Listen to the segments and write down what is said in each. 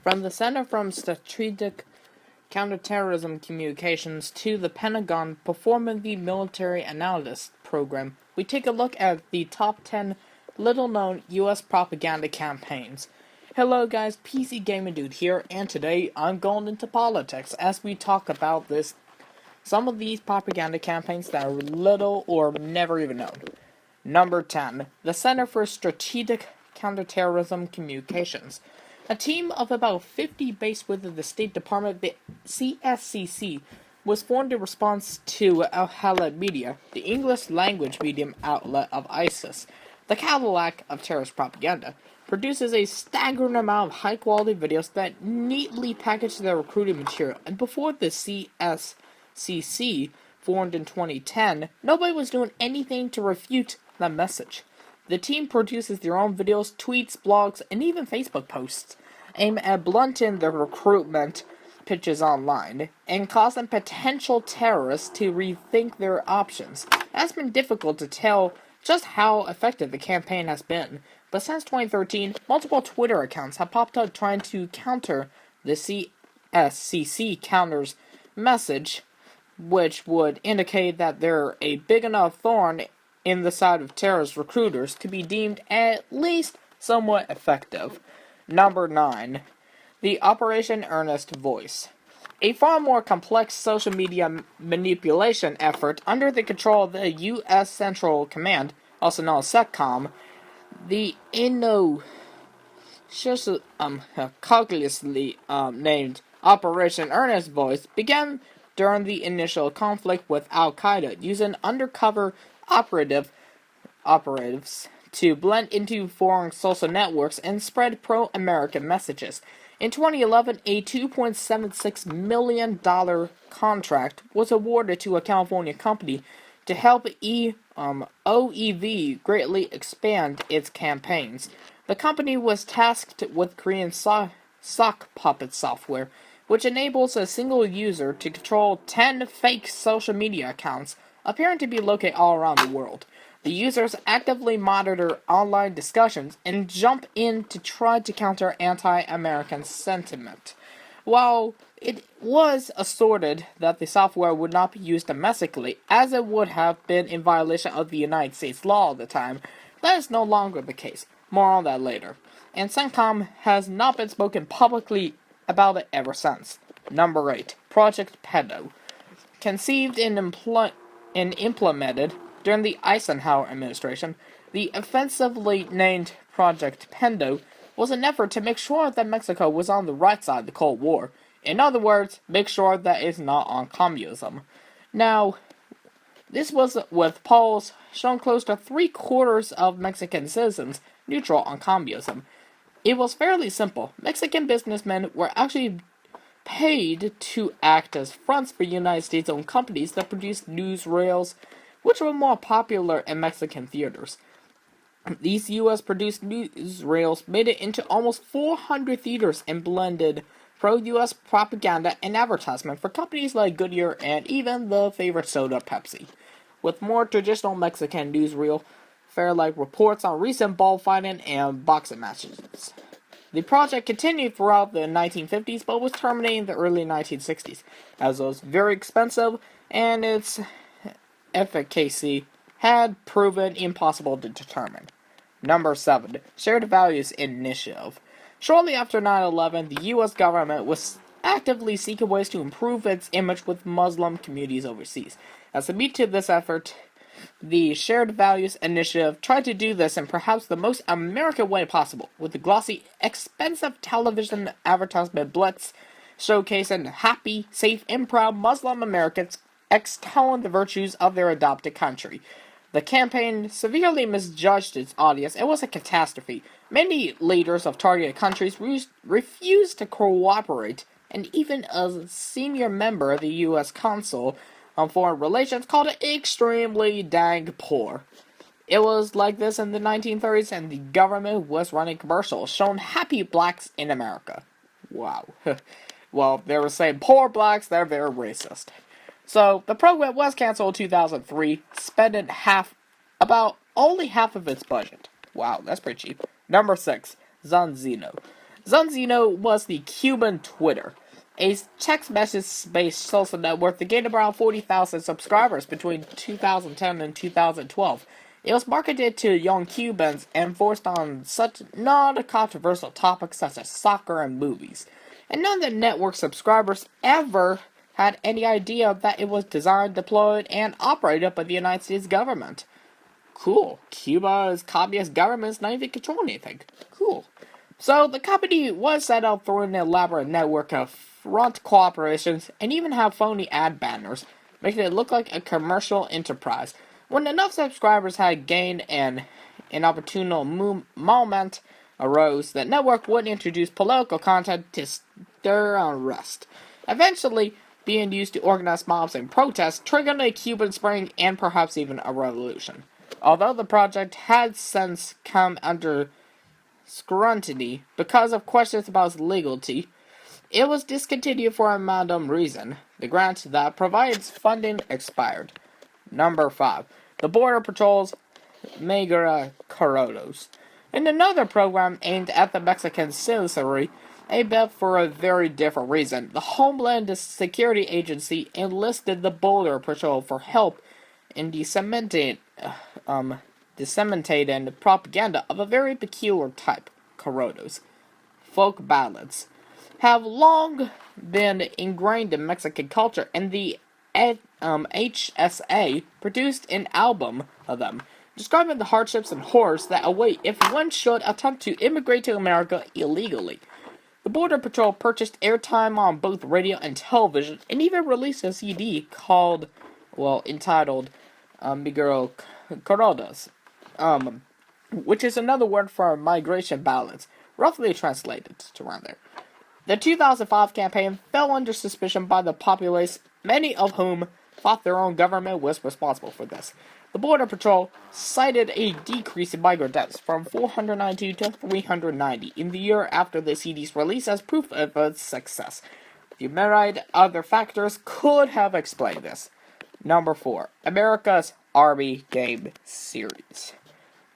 From the Center for Strategic Counterterrorism Communications to the Pentagon performing the Military Analysis Program, we take a look at the top 10 little-known U.S. propaganda campaigns. Hello guys, PC Gaming Dude here, and today I'm going into politics as we talk about some of these propaganda campaigns that are little or never even known. Number 10. The Center for Strategic Counterterrorism Communications. A team of about 50 based within the State Department, the CSCC, was formed in response to Al-Halal Media, the English language medium outlet of ISIS. The Cadillac of terrorist propaganda produces a staggering amount of high-quality videos that neatly package their recruiting material, and before the CSCC formed in 2010, nobody was doing anything to refute that message. The team produces their own videos, tweets, blogs, and even Facebook posts aimed at blunting their recruitment pitches online and causing potential terrorists to rethink their options. It has been difficult to tell just how effective the campaign has been, but since 2013, multiple Twitter accounts have popped up trying to counter the CSCC counter's message, which would indicate that they're a big enough thorn in the side of terrorist recruiters to be deemed at least somewhat effective. Number 9. The Operation Earnest Voice. A far more complex social media manipulation effort under the control of the U.S. Central Command, also known as SECCOM, the cognously named Operation Earnest Voice began during the initial conflict with Al-Qaeda, using undercover operatives to blend into foreign social networks and spread pro-American messages. In 2011, a $2.76 million contract was awarded to a California company to help OEV greatly expand its campaigns. The company was tasked with creating sock puppet software, which enables a single user to control 10 fake social media accounts appearing to be located all around the world. The users actively monitor online discussions and jump in to try to counter anti-American sentiment. While it was asserted that the software would not be used domestically, as it would have been in violation of the United States law at the time, that is no longer the case. More on that later. And CENTCOM has not been spoken publicly about it ever since. Number 8. Project Pedo. Conceived and implemented during the Eisenhower administration, the offensively named Project Pedo was an effort to make sure that Mexico was on the right side of the Cold War. In other words, make sure that it's not on communism. Now, this was with polls showing close to 3/4 of Mexican citizens neutral on communism. It was fairly simple. Mexican businessmen were actually paid to act as fronts for United States-owned companies that produced newsreels, which were more popular in Mexican theaters. These U.S.-produced newsreels made it into almost 400 theaters and blended pro-U.S. propaganda and advertisement for companies like Goodyear and even the favorite soda Pepsi. With more traditional Mexican newsreel fare like reports on recent bullfighting and boxing matches. The project continued throughout the 1950s, but was terminated in the early 1960s, as it was very expensive and its efficacy had proven impossible to determine. Number 7. Shared Values Initiative. Shortly after 9/11, the U.S. government was actively seeking ways to improve its image with Muslim communities overseas. As a meat to this effort, the Shared Values Initiative tried to do this in perhaps the most American way possible, with the glossy, expensive television advertisement blitz showcasing happy, safe, and proud Muslim Americans extolling the virtues of their adopted country. The campaign severely misjudged its audience and was a catastrophe. Many leaders of targeted countries refused to cooperate, and even a senior member of the U.S. Council on Foreign Relations called it extremely dang poor. It was like this in the 1930s, and the government was running commercials showing happy blacks in America. Wow. Well, they were saying poor blacks, they're very racist. So, the program was canceled in 2003, spending only half of its budget. Wow, that's pretty cheap. Number 6. Zanzino. Zunzino was the Cuban Twitter, a text message-based social network that gained around 40,000 subscribers between 2010 and 2012. It was marketed to young Cubans and focused on such non-controversial topics such as soccer and movies. And none of the network subscribers ever had any idea that it was designed, deployed, and operated by the United States government. Cool. Cuba's communist government's not even controlling anything. Cool. So the company was set up through an elaborate network of front cooperations and even have phony ad banners, making it look like a commercial enterprise. When enough subscribers had gained and an opportune moment arose, the network would introduce political content to stir unrest, eventually being used to organize mobs and protests, triggering a Cuban Spring and perhaps even a revolution. Although the project had since come under scrutiny because of questions about its legality, it was discontinued for a random reason. The grant that provides funding expired. Number 5. The Border Patrol's Megara Corrados. In another program aimed at the Mexican citizenry, but for a very different reason, the Homeland Security Agency enlisted the Border Patrol for help in disseminating propaganda of a very peculiar type. Corrados, folk ballads, have long been ingrained in Mexican culture, and the HSA produced an album of them, describing the hardships and horrors that await if one should attempt to immigrate to America illegally. The Border Patrol purchased airtime on both radio and television, and even released a CD entitled Miguel Corrados, which is another word for migration ballads, roughly translated to around there. The 2005 campaign fell under suspicion by the populace, many of whom thought their own government was responsible for this. The Border Patrol cited a decrease in migrant deaths from 492 to 390 in the year after the CD's release as proof of its success. The myriad other factors could have explained this. Number 4. America's Army Game Series.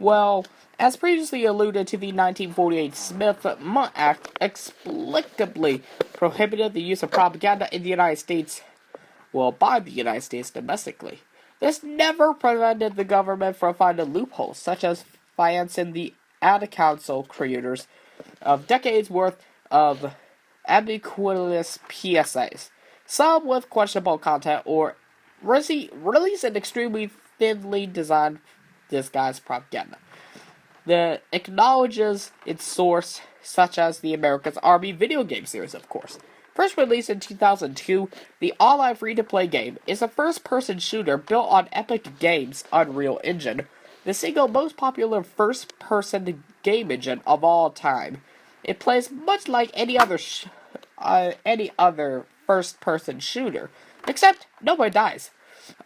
Well, as previously alluded to, the 1948 Smith-Mundt Act explicitly prohibited the use of propaganda in the United States, by the United States domestically. This never prevented the government from finding loopholes, such as financing the ad council creators of decades worth of ambiguous PSAs, some with questionable content, or releasing extremely thinly disguised propaganda that acknowledges its source, such as the America's Army video game series, of course. First released in 2002, the all-out free-to-play game is a first-person shooter built on Epic Games' Unreal Engine, the single most popular first-person game engine of all time. It plays much like any other first-person shooter, except no one dies.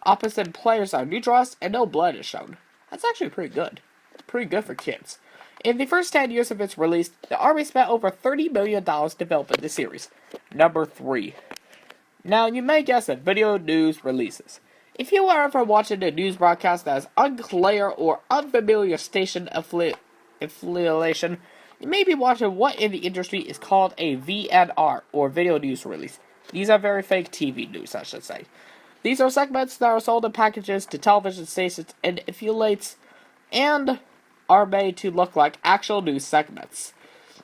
Opposite players are neutralized and no blood is shown. That's actually pretty good. Pretty good for kids. In the first 10 years of its release, the Army spent over $30 million developing the series. Number 3. Now, you may guess at video news releases. If you are ever watching a news broadcast that has unclear or unfamiliar station affiliation, you may be watching what in the industry is called a VNR, or video news release. These are very fake TV news, I should say. These are segments that are sold in packages to television stations and affiliates, and are made to look like actual news segments.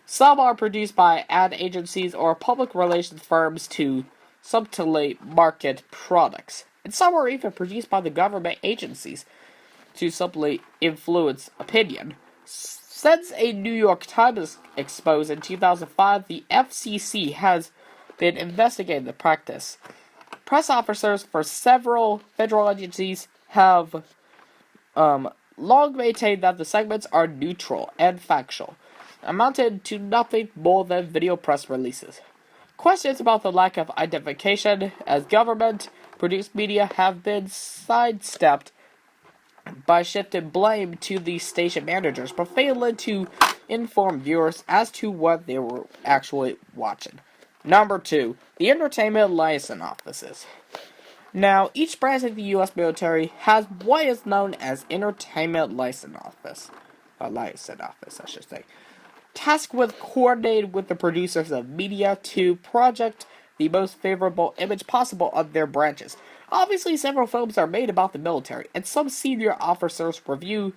Some are produced by ad agencies or public relations firms to subtly market products, and some are even produced by the government agencies to subtly influence opinion. Since a New York Times exposed in 2005, the FCC has been investigating the practice. Press officers for several federal agencies have long maintained that the segments are neutral and factual, amounted to nothing more than video press releases. Questions about the lack of identification as government-produced media have been sidestepped by shifting blame to the station managers, but failing to inform viewers as to what they were actually watching. Number 2. The Entertainment Liaison Offices. Now, each branch of the U.S. military has what is known as Entertainment Liaison Office. A liaison office, I should say. tasked with coordinating with the producers of media to project the most favorable image possible of their branches. Obviously, several films are made about the military, and some senior officers review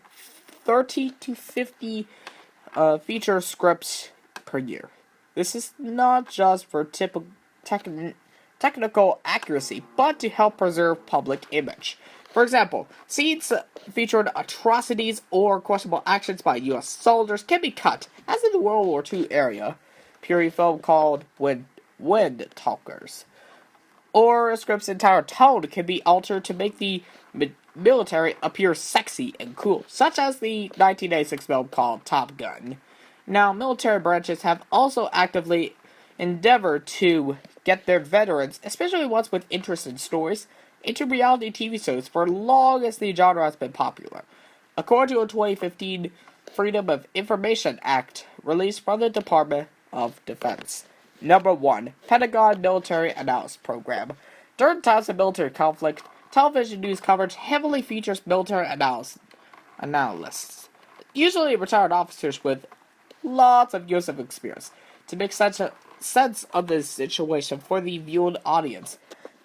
30 to 50 feature scripts per year. This is not just for technical accuracy, but to help preserve public image. For example, scenes featuring atrocities or questionable actions by U.S. soldiers can be cut, as in the World War II era period film called Wind Talkers. Or a script's entire tone can be altered to make the military appear sexy and cool, such as the 1986 film called Top Gun. Now, military branches have also actively endeavored to get their veterans, especially ones with interest in stories, into reality TV shows for long as the genre has been popular. According to a 2015 Freedom of Information Act released from the Department of Defense. Number 1. Pentagon Military Analysis Program. During times of military conflict, television news coverage heavily features military analysts, usually retired officers with lots of years of experience, to make such a sense of the situation for the viewing audience.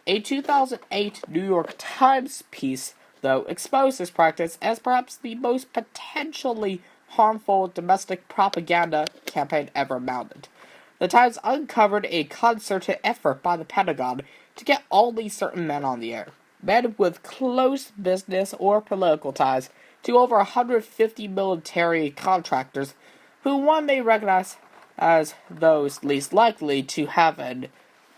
A 2008 New York Times piece, though, exposed this practice as perhaps the most potentially harmful domestic propaganda campaign ever mounted. The Times uncovered a concerted effort by the Pentagon to get only certain men on the air, men with close business or political ties to over 150 military contractors, who one may recognize as those least likely to have an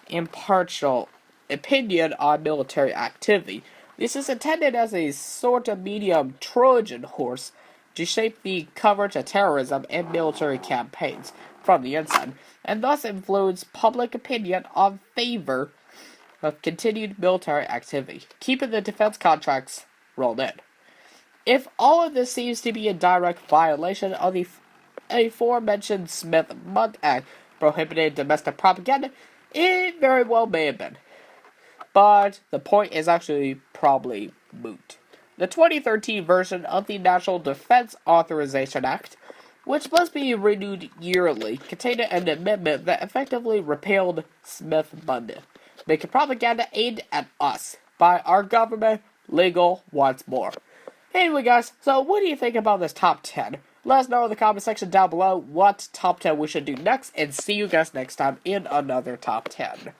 impartial opinion on military activity. This is intended as a sort of medium Trojan horse to shape the coverage of terrorism and military campaigns from the inside, and thus influence public opinion on favor of continued military activity, keeping the defense contracts rolled in. If all of this seems to be a direct violation of the aforementioned Smith-Mundt Act prohibiting domestic propaganda, it very well may have been. But the point is actually probably moot. The 2013 version of the National Defense Authorization Act, which must be renewed yearly, contained an amendment that effectively repealed Smith-Mundt, making propaganda aimed at us by our government legal once more. Anyway, guys, so what do you think about this top 10? Let us know in the comment section down below what top 10 we should do next, and see you guys next time in another top 10.